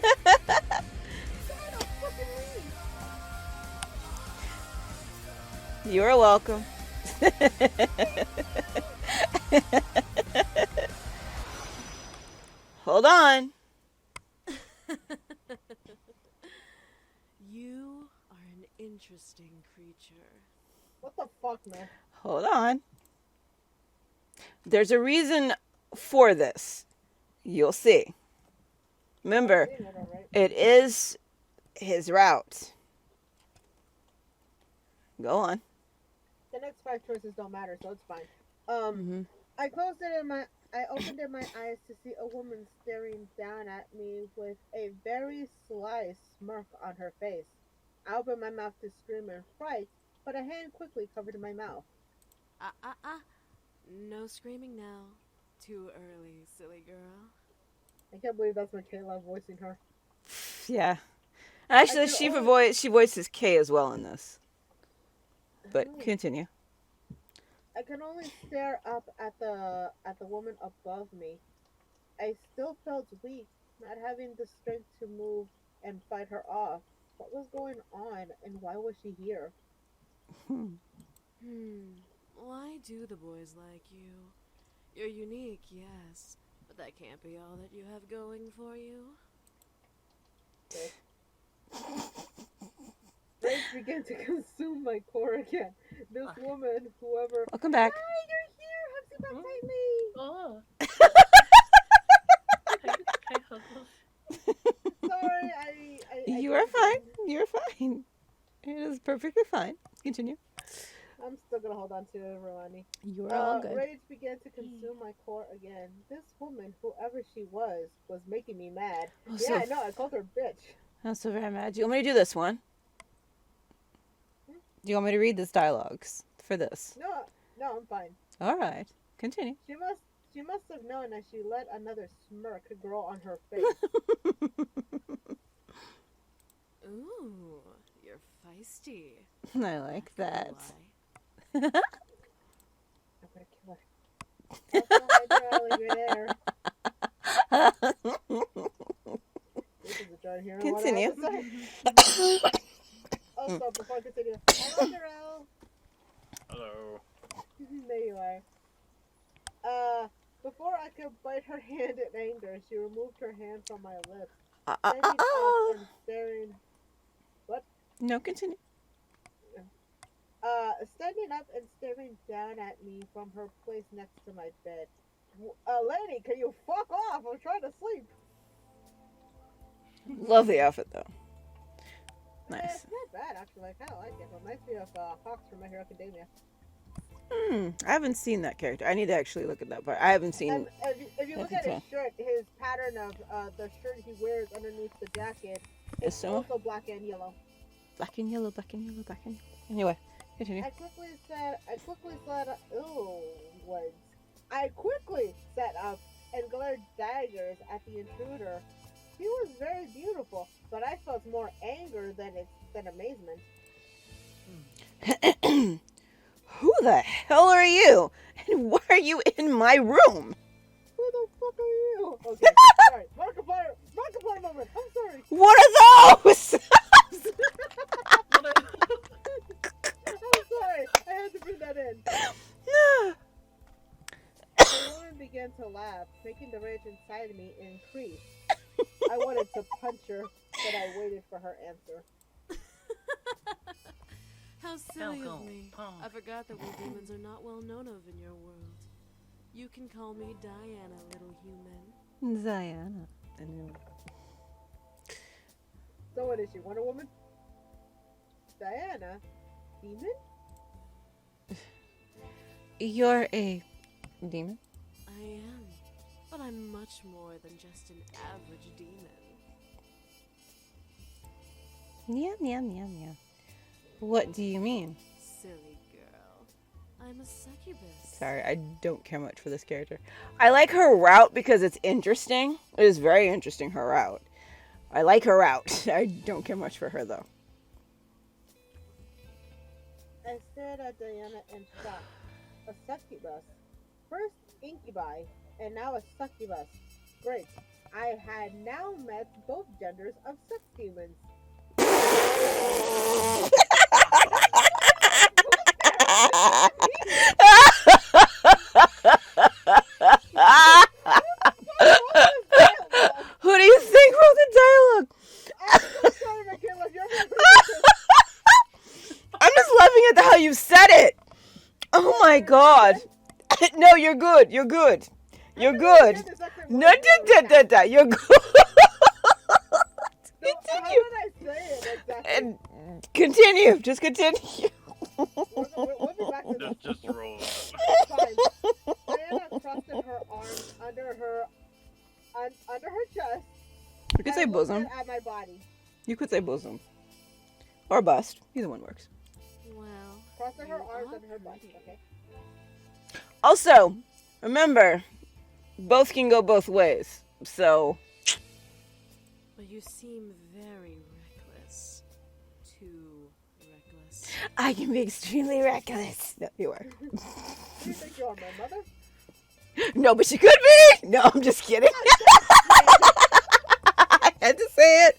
God, fucking leave! You are welcome. Hold on. You are an interesting creature. What the fuck, man? Hold on. There's a reason for this. You'll see. Remember, it is his route. Go on. The next 5 choices don't matter, so it's fine. I opened in my eyes to see a woman staring down at me with a very sly smirk on her face. I opened my mouth to scream in fright, but a hand quickly covered my mouth. No screaming now. Too early, silly girl. I can't believe that's Michaela voicing her. Yeah. Actually, she voices K as well in this. But continue. I can only stare up at the woman above me. I still felt weak, not having the strength to move and fight her off. What was going on, and why was she here? Why do the boys like you? You're unique, yes, but that can't be all that you have going for you. Rage began to consume my core again. This woman, whoever. Welcome back. Hi, you're here. Hugs you back tightly. Oh. Sorry, I You are fine. You're fine. It is perfectly fine. Continue. I'm still gonna hold on to it, Ronnie. You are all good. Rage began to consume my core again. This woman, whoever she was making me mad. Oh, yeah, I know. I called her a bitch. I'm so very mad. Do you want me to do this one? Do you want me to read this dialogues for this? No, I'm fine. All right. Continue. She must have known as she let another smirk grow on her face. Ooh, you're feisty. I like that. I'm gonna kill her. That's you're there. This is a giant hero. Continue. Also, before I continue, hello, Darrell. Hello. There you are. Before I could bite her hand in anger, she removed her hand from my lips. Standing up and staring. What? No, continue. Standing up and staring down at me from her place next to my bed. Lady, can you fuck off? I'm trying to sleep. Love the outfit, though. Nice. It's not bad, actually. I kind of like it. It reminds me of Hawks from My Hero Academia. I haven't seen that character. I need to actually look at that part. I haven't seen. If you look at his shirt, his pattern of the shirt he wears underneath the jacket is also black and yellow. Black and yellow, black and yellow, black and yellow. Anyway, continue. I quickly sat up and glared daggers at the intruder. She was very beautiful, but I felt more anger than amazement. Who the hell are you? And why are you in my room? Who the fuck are you? Okay, sorry. Markiplier moment. I'm sorry. What are those? I'm sorry. I had to bring that in. The woman began to laugh, making the rage inside me increase. I wanted to punch her, but I waited for her answer. How silly of me. I forgot that we demons are not well known of in your world. You can call me Diana, little human. Diana. I knew. So what is she, Wonder Woman? Diana? Demon? You're a demon? I am. But I'm much more than just an average demon. Yeah. What do you mean? Silly girl. I'm a succubus. Sorry, I don't care much for this character. I like her route because it's interesting. It is very interesting, her route. I like her route. I don't care much for her, though. I stared at Diana in shock. A succubus. First incubi, and now a succubus. Great. I had now met both genders of sex demons. Who do you think wrote the dialogue? I'm just laughing at how you said it. Oh my god. No, you're good. You're good. You're good. No, you're good. Continue. And continue. Just continue. Just roll. Diana trusted her arms under her chest. You could say bosom. At my body. You could say bosom. Or bust. Either one works. Well, crossing her arms under her bust, okay? Also, remember, both can go both ways. So. But you seem very reckless. Too reckless. I can be extremely reckless. No, you are. You think you're my mother? No, but she could be. No, I'm just kidding. I had to say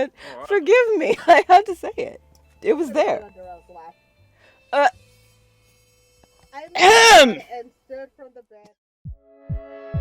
it. Forgive me. I had to say it. It was there. I looked and stood from the bed.